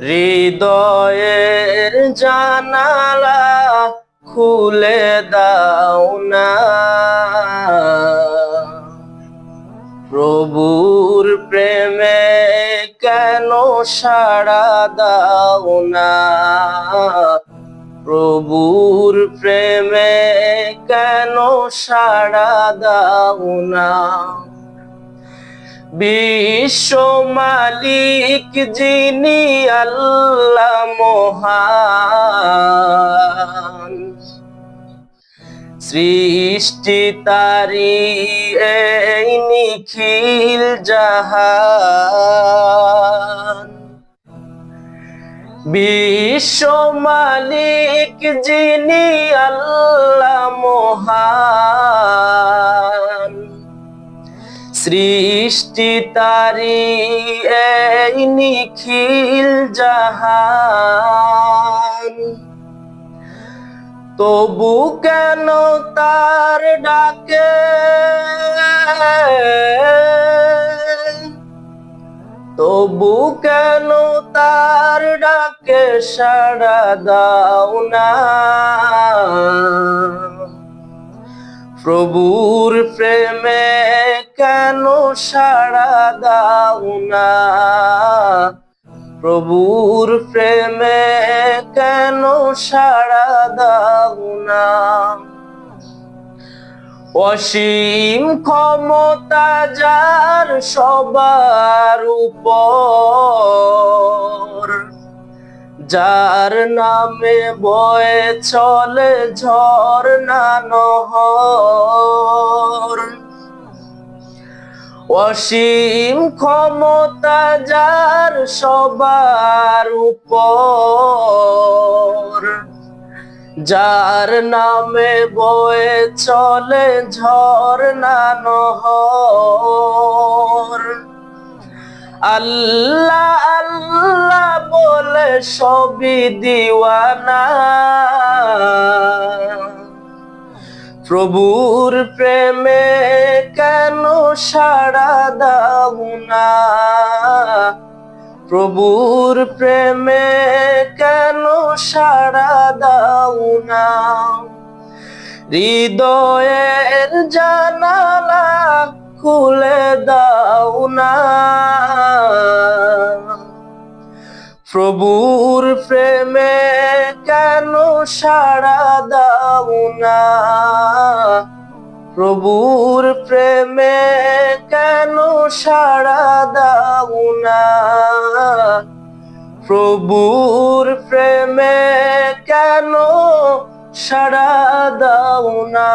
হৃদয়ের জানালা খুলে দাও না, প্রভুর প্রেমে কেন সাড়া দাও না, প্রভুর প্রেমে কেন সাড়া দাও না। বিশ্ব মালিক যিনি আল্লাহ মহান, সৃষ্টি তারি এই নিখিল জাহান। বিশ্ব মালিক যিনি আল্লাহ মহান, সৃষ্টি তারি এই নিখিল জাহান। তবু কেন তার ডাকে, তবু কেন তার ডাকে সাড়া দাও না, প্রভুর প্রেমে কেন সাড়া দাও না, প্রভুর প্রেমে কেন সাড়া দাও না। অসীম ক্ষমতা যার সবার উপর, যার নামে বয়ে চলে ঝরনা নহর। অসীম ক্ষমতা যার সবার উপর, যার নামে বয়ে চলে ঝরনা নহর। আল্লাহ আল্লাহ বলে সবই দিওয়ানা, প্রভুর প্রেমে কেন সাড়া দাও না, প্রভুর প্রেমে কেন সাড়া দাও না। হৃদয়ের জানালা খুলে দাও না, প্রভুর প্রেমে কেন সাড়া দাও না, প্রভুর প্রেমে কেন সাড়া দাও না, প্রভুর প্রেমে কেন সাড়া দাও না।